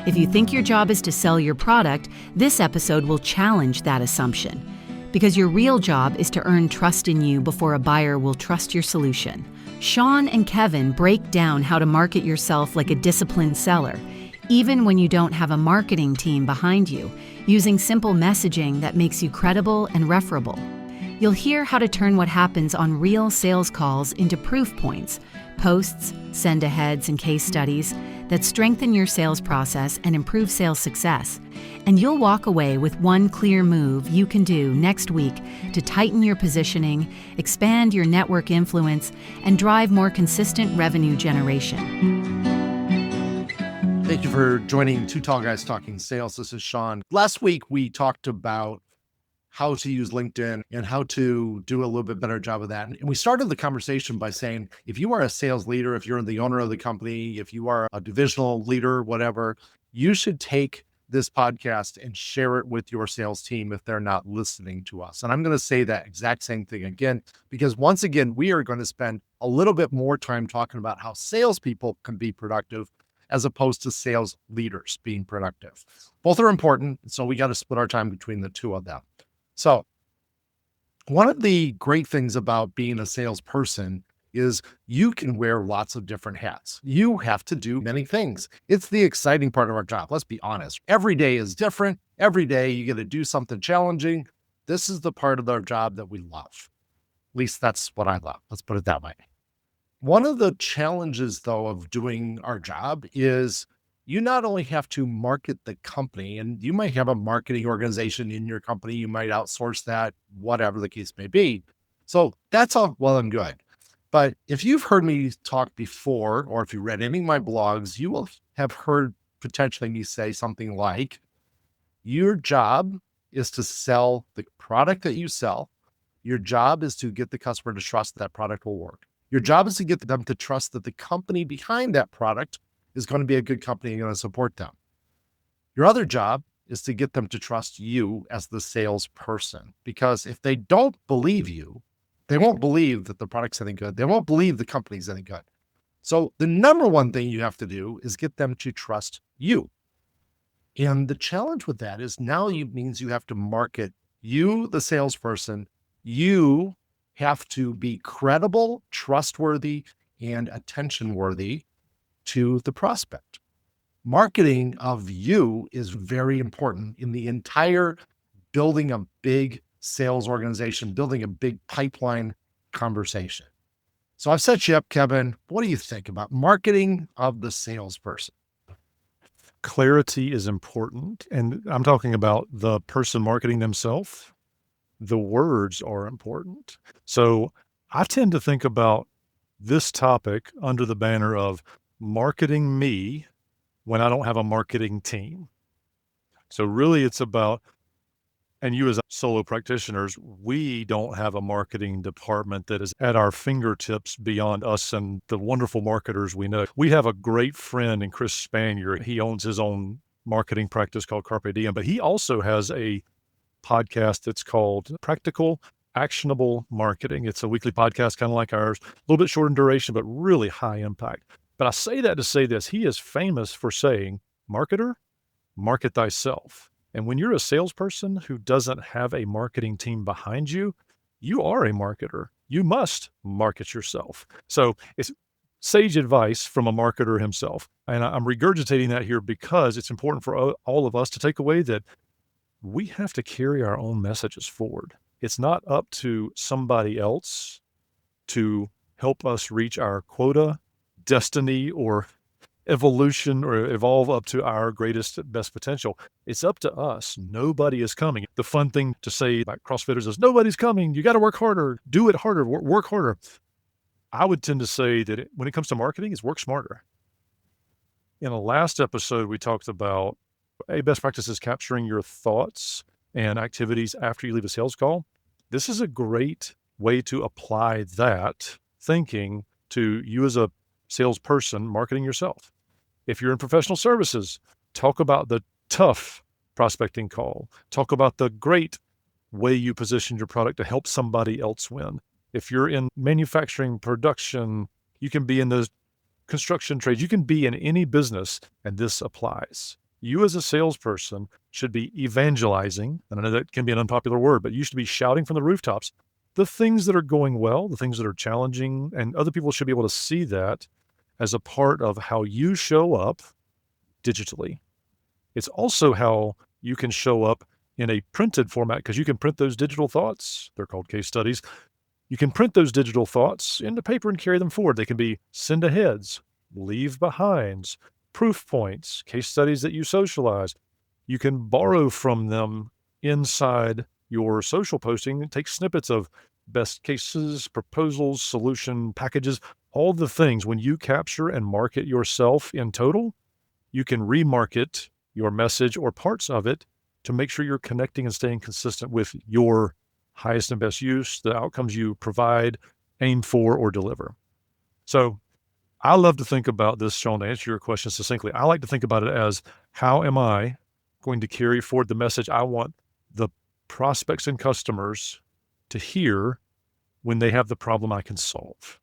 If you think your job is to sell your product, this episode will challenge that assumption. Because your real job is to earn trust in you before a buyer will trust your solution. Sean and Kevin break down how to market yourself like a disciplined seller, even when you don't have a marketing team behind you, using simple messaging that makes you credible and referable. You'll hear how to turn what happens on real sales calls into proof points, posts, send-aheads, and case studies that strengthen your sales process and improve sales success. And you'll walk away with one clear move you can do next week to tighten your positioning, expand your network influence, and drive more consistent revenue generation. Thank you for joining Two Tall Guys Talking Sales. This is Sean. Last week, we talked about how to use LinkedIn and how to do a little bit better job of that. And we started the conversation by saying, if you are a sales leader, if you're the owner of the company, if you are a divisional leader, whatever, you should take this podcast and share it with your sales team if they're not listening to us. And I'm going to say that exact same thing again, because once again, we are going to spend a little bit more time talking about how salespeople can be productive as opposed to sales leaders being productive. Both are important, so we got to split our time between the two of them. So one of the great things about being a salesperson is you can wear lots of different hats. You have to do many things. It's the exciting part of our job. Let's be honest. Every day is different. Every day you get to do something challenging. This is the part of our job that we love. At least that's what I love. Let's put it that way. One of the challenges, though, of doing our job is you not only have to market the company, and you might have a marketing organization in your company, you might outsource that, whatever the case may be. So that's all well and good. But if you've heard me talk before, or if you read any of my blogs, you will have heard potentially me say something like, your job is to sell the product that you sell. Your job is to get the customer to trust that product will work. Your job is to get them to trust that the company behind that product is going to be a good company and going to support them. Your other job is to get them to trust you as the salesperson, because if they don't believe you, they won't believe that the product's any good. They won't believe the company's any good. So the number one thing you have to do is get them to trust you. And the challenge with that is now means you have to market you, the salesperson. You have to be credible, trustworthy, and attention-worthy to the prospect. Marketing of you is very important in the entire building a big sales organization, building a big pipeline conversation. So I've set you up, Kevin. What do you think about marketing of the salesperson? Clarity is important. And I'm talking about the person marketing themselves. The words are important. So I tend to think about this topic under the banner of marketing me when I don't have a marketing team. So really it's about, and you as solo practitioners, we don't have a marketing department that is at our fingertips beyond us and the wonderful marketers we know. We have a great friend in Chris Spanier. He owns his own marketing practice called Carpe Diem, but he also has a podcast that's called Practical Actionable Marketing. It's a weekly podcast, kind of like ours, a little bit short in duration, but really high impact. But I say that to say this, he is famous for saying, marketer, market thyself. And when you're a salesperson who doesn't have a marketing team behind you, you are a marketer. You must market yourself. So it's sage advice from a marketer himself. And I'm regurgitating that here because it's important for all of us to take away that we have to carry our own messages forward. It's not up to somebody else to help us reach our quota, destiny, or evolution, or evolve up to our greatest, best potential. It's up to us. Nobody is coming. The fun thing to say about CrossFitters is nobody's coming. You got to work harder, do it harder, work harder. I would tend to say that when it comes to marketing, it's work smarter. In a last episode, we talked about a best practice is capturing your thoughts and activities after you leave a sales call. This is a great way to apply that thinking to you as a salesperson marketing yourself. If you're in professional services, talk about the tough prospecting call. Talk about the great way you position your product to help somebody else win. If you're in manufacturing, production, you can be in the construction trades, you can be in any business, and this applies. You as a salesperson should be evangelizing, and I know that can be an unpopular word, but you should be shouting from the rooftops the things that are going well, the things that are challenging, and other people should be able to see that as a part of how you show up digitally. It's also how you can show up in a printed format because you can print those digital thoughts. They're called case studies. You can print those digital thoughts into paper and carry them forward. They can be send aheads, leave behinds, proof points, case studies that you socialize. You can borrow from them inside your social posting and take snippets of best cases, proposals, solution packages, all the things. When you capture and market yourself in total, you can remarket your message or parts of it to make sure you're connecting and staying consistent with your highest and best use, the outcomes you provide, aim for, or deliver. So I love to think about this, Sean, to answer your question succinctly. I like to think about it as, how am I going to carry forward the message I want the prospects and customers to hear when they have the problem I can solve?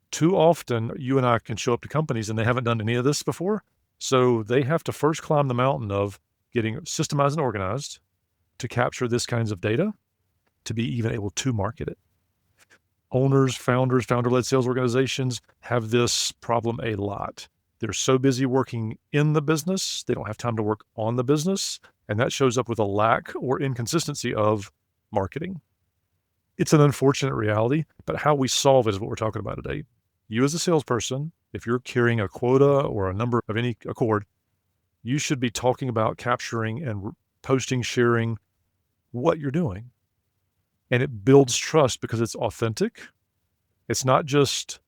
Too often, you and I can show up to companies and they haven't done any of this before. So they have to first climb the mountain of getting systemized and organized to capture this kinds of data to be even able to market it. Owners, founders, founder-led sales organizations have this problem a lot. They're so busy working in the business, they don't have time to work on the business, and that shows up with a lack or inconsistency of marketing. It's an unfortunate reality, but how we solve it is what we're talking about today. You as a salesperson, if you're carrying a quota or a number of any accord, you should be talking about capturing and posting, sharing what you're doing. And it builds trust because it's authentic. It's not just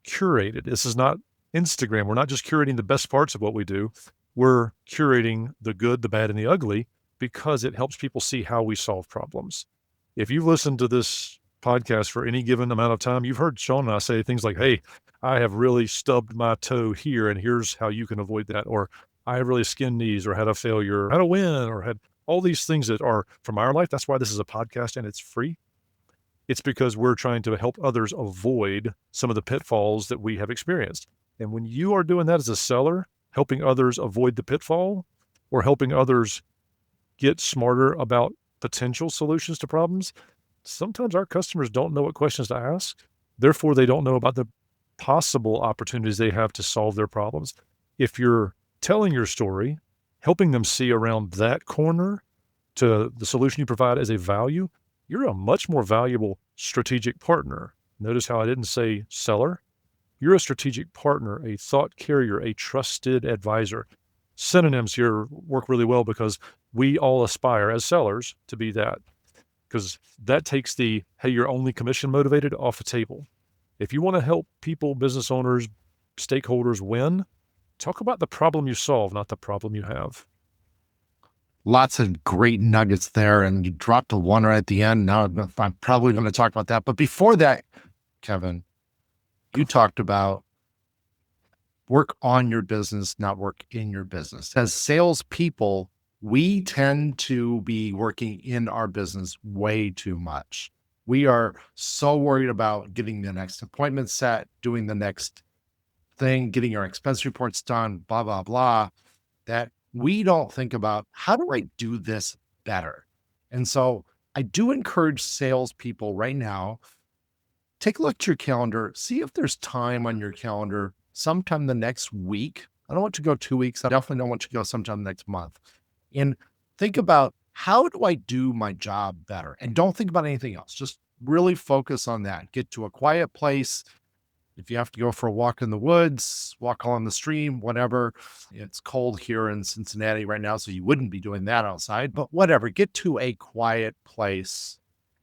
curated. This is not Instagram. We're not just curating the best parts of what we do. We're curating the good, the bad, and the ugly because it helps people see how we solve problems. If you've listened to this podcast for any given amount of time, you've heard Sean and I say things like, hey, I have really stubbed my toe here, and here's how you can avoid that. Or I have really skinned knees, or had a failure, had a win, or had all these things that are from our life. That's why this is a podcast and it's free. It's because we're trying to help others avoid some of the pitfalls that we have experienced. And when you are doing that as a seller, helping others avoid the pitfall or helping others get smarter about potential solutions to problems, sometimes our customers don't know what questions to ask. Therefore, they don't know about the possible opportunities they have to solve their problems. If you're telling your story, helping them see around that corner to the solution you provide as a value, you're a much more valuable strategic partner. Notice how I didn't say seller. You're a strategic partner, a thought carrier, a trusted advisor. Synonyms here work really well because we all aspire as sellers to be that, because that takes the, hey, you're only commission motivated off the table. If you want to help people, business owners, stakeholders win, talk about the problem you solve, not the problem you have. Lots of great nuggets there, and you dropped a one right at the end. Now I'm probably going to talk about that. But before that, Kevin, you talked about work on your business, not work in your business. As salespeople, we tend to be working in our business way too much. We are so worried about getting the next appointment set, doing the next thing, getting our expense reports done, blah, blah, blah, that we don't think about, how do I do this better? And so I do encourage salespeople right now, take a look at your calendar, see if there's time on your calendar sometime the next week. I don't want you to go 2 weeks. I definitely don't want you to go sometime next month. And think about, how do I do my job better? And don't think about anything else. Just really focus on that. Get to a quiet place. If you have to go for a walk in the woods, walk along the stream, whatever. It's cold here in Cincinnati right now, so you wouldn't be doing that outside, but whatever. Get to a quiet place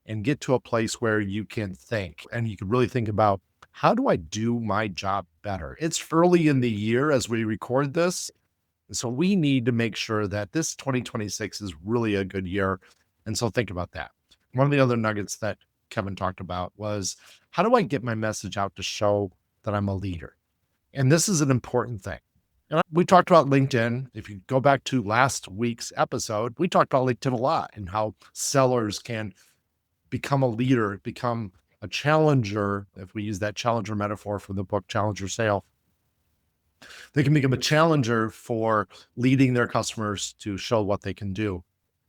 and get to a place where you can think and you can really think about, how do I do my job better? It's early in the year as we record this. So we need to make sure that this 2026 is really a good year. And so think about that. One of the other nuggets that Kevin talked about was, how do I get my message out to show that I'm a leader? And this is an important thing. And we talked about LinkedIn. If you go back to last week's episode, we talked about LinkedIn a lot and how sellers can become a leader, become a challenger, if we use that challenger metaphor from the book Challenge Yourself. They can become a challenger for leading their customers to show what they can do.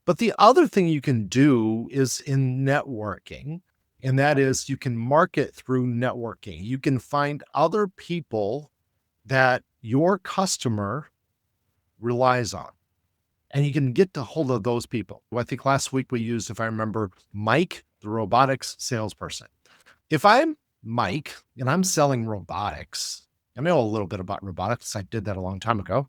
But the other thing you can do is in networking, and that is you can market through networking. You can find other people that your customer relies on, and you can get a hold of those people. I think last week we used, if I remember, Mike, the robotics salesperson. If I'm Mike and I'm selling robotics, I know a little bit about robotics. I did that a long time ago.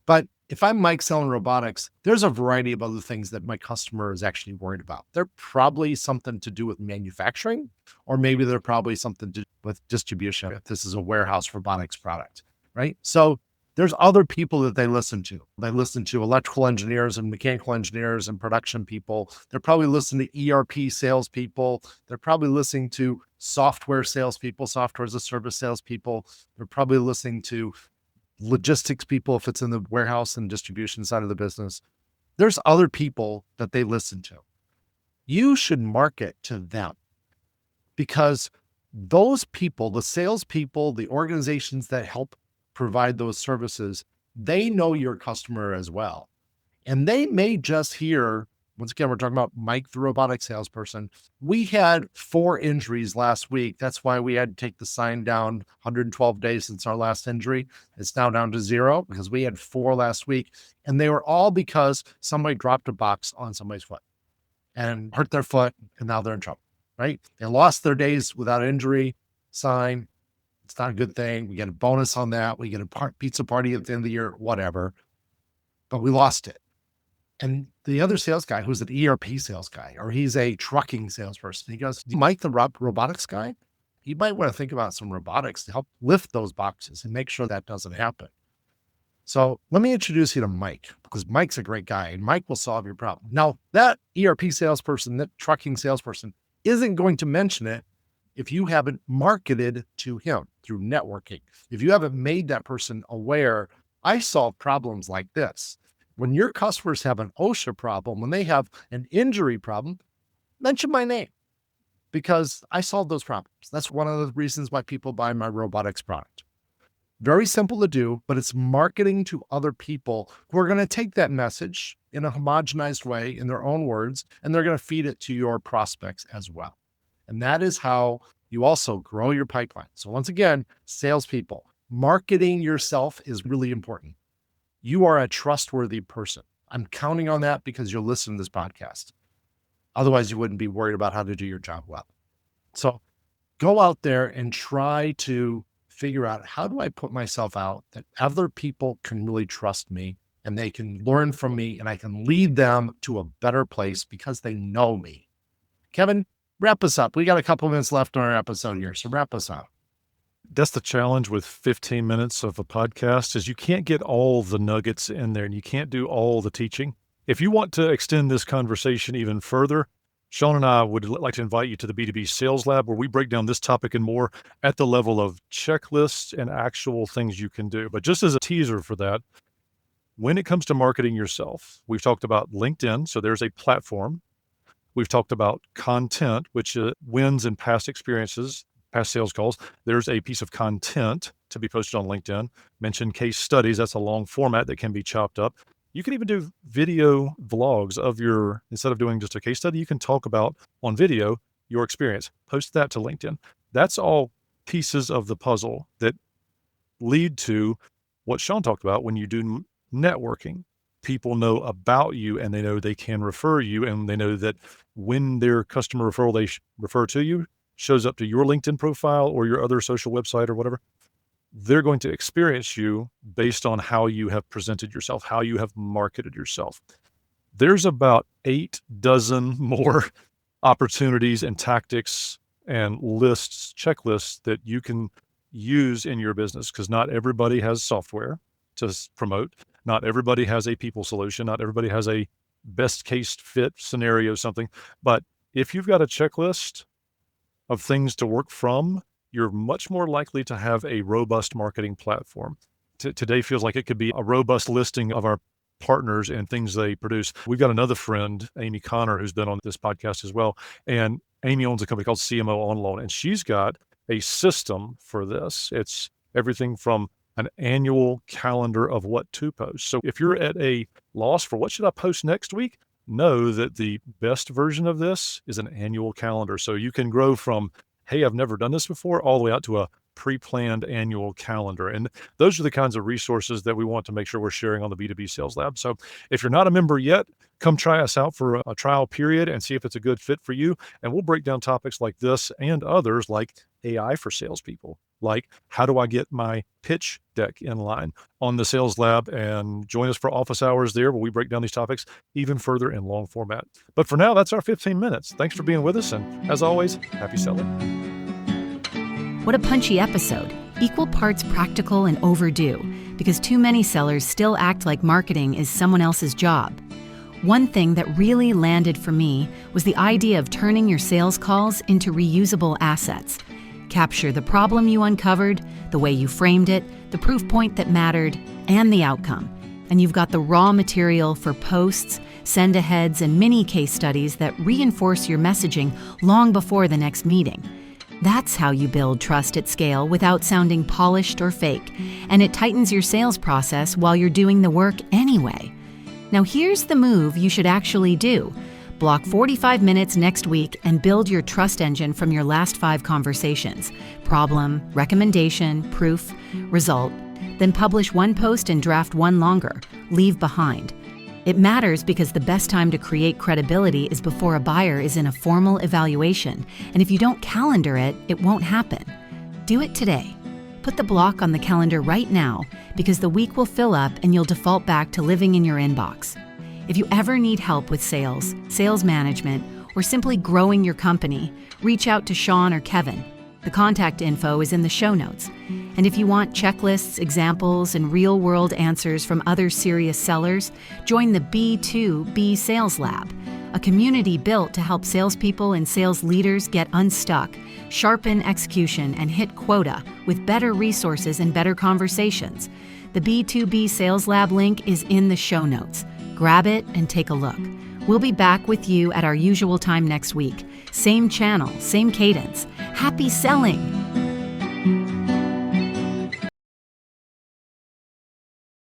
But if I'm Mike selling robotics, there's a variety of other things that my customer is actually worried about. They're probably something to do with manufacturing, or maybe they're probably something to do with distribution. If this is a warehouse robotics product, right? So there's other people that they listen to. They listen to electrical engineers and mechanical engineers and production people. They're probably listening to ERP salespeople. They're probably listening to software salespeople, software as a service salespeople. They're probably listening to logistics people if it's in the warehouse and distribution side of the business. There's other people that they listen to. You should market to them because those people, the salespeople, the organizations that help provide those services, they know your customer as well. And they may just hear, once again, we're talking about Mike, the robotic salesperson. We had 4 injuries last week. That's why we had to take the sign down 112 days since our last injury. It's now down to 0 because we had 4 last week. And they were all because somebody dropped a box on somebody's foot and hurt their foot, and now they're in trouble, right? They lost their days without injury sign. It's not a good thing. We get a bonus on that. We get a pizza party at the end of the year, whatever. But we lost it. And the other sales guy, who's an ERP sales guy, or he's a trucking salesperson, he goes, Mike, the robotics guy, you might want to think about some robotics to help lift those boxes and make sure that doesn't happen. So let me introduce you to Mike, because Mike's a great guy and Mike will solve your problem. Now, that ERP salesperson, that trucking salesperson isn't going to mention it if you haven't marketed to him through networking. If you haven't made that person aware, I solve problems like this. When your customers have an OSHA problem, when they have an injury problem, mention my name because I solve those problems. That's one of the reasons why people buy my robotics product. Very simple to do, but it's marketing to other people who are going to take that message in a homogenized way in their own words, and they're going to feed it to your prospects as well. And that is how you also grow your pipeline. So once again, salespeople, marketing yourself is really important. You are a trustworthy person. I'm counting on that because you'll listen to this podcast. Otherwise, you wouldn't be worried about how to do your job well. So go out there and try to figure out, how do I put myself out that other people can really trust me and they can learn from me and I can lead them to a better place because they know me. Kevin, wrap us up. We got a couple of minutes left on our episode here, so wrap us up. That's the challenge with 15 minutes of a podcast, is you can't get all the nuggets in there and you can't do all the teaching. If you want to extend this conversation even further, Sean and I would like to invite you to the B2B Sales Lab, where we break down this topic and more at the level of checklists and actual things you can do. But just as a teaser for that, when it comes to marketing yourself, we've talked about LinkedIn. So there's a platform. We've talked about content, which wins in past experiences, past sales calls. There's a piece of content to be posted on LinkedIn. Mention case studies. That's a long format that can be chopped up. You can even do video vlogs of instead of doing just a case study, you can talk about on video your experience. Post that to LinkedIn. That's all pieces of the puzzle that lead to what Sean talked about when you do networking. People know about you and they know they can refer you, and they know that when their customer referral they refer to you shows up to your LinkedIn profile or your other social website or whatever, they're going to experience you based on how you have presented yourself, how you have marketed yourself. There's about 8 dozen more opportunities and tactics and lists, checklists that you can use in your business, because not everybody has software to promote. Not everybody has a people solution. Not everybody has a best case fit scenario, something. But if you've got a checklist of things to work from, you're much more likely to have a robust marketing platform. Today feels like it could be a robust listing of our partners and things they produce. We've got another friend, Amy Connor, who's been on this podcast as well. And Amy owns a company called CMO On Loan, and she's got a system for this. It's everything from an annual calendar of what to post. So if you're at a loss for what should I post next week, know that the best version of this is an annual calendar. So you can grow from, hey, I've never done this before, all the way out to a pre-planned annual calendar. And those are the kinds of resources that we want to make sure we're sharing on the B2B Sales Lab. So if you're not a member yet, come try us out for a trial period and see if it's a good fit for you. And we'll break down topics like this and others like AI for salespeople, like how do I get my pitch deck in line on the Sales Lab, and join us for office hours there where we break down these topics even further in long format. But for now, that's our 15 minutes. Thanks for being with us. And as always, happy selling. What a punchy episode, equal parts practical and overdue, because too many sellers still act like marketing is someone else's job. One thing that really landed for me was the idea of turning your sales calls into reusable assets. Capture the problem you uncovered, the way you framed it, the proof point that mattered, and the outcome. And you've got the raw material for posts, send-aheads, and mini case studies that reinforce your messaging long before the next meeting. That's how you build trust at scale without sounding polished or fake, and it tightens your sales process while you're doing the work anyway. Now here's the move you should actually do. Block 45 minutes next week and build your trust engine from your last 5 conversations: problem, recommendation, proof, result. Then publish 1 post and draft 1 longer. Leave behind. It matters because the best time to create credibility is before a buyer is in a formal evaluation. And if you don't calendar it, it won't happen. Do it today. Put the block on the calendar right now, because the week will fill up and you'll default back to living in your inbox. If you ever need help with sales, sales management, or simply growing your company, reach out to Sean or Kevin. The contact info is in the show notes. And if you want checklists, examples, and real-world answers from other serious sellers, join the B2B Sales Lab, a community built to help salespeople and sales leaders get unstuck, sharpen execution, and hit quota with better resources and better conversations. The B2B Sales Lab link is in the show notes. Grab it and take a look. We'll be back with you at our usual time next week. Same channel, same cadence. Happy selling!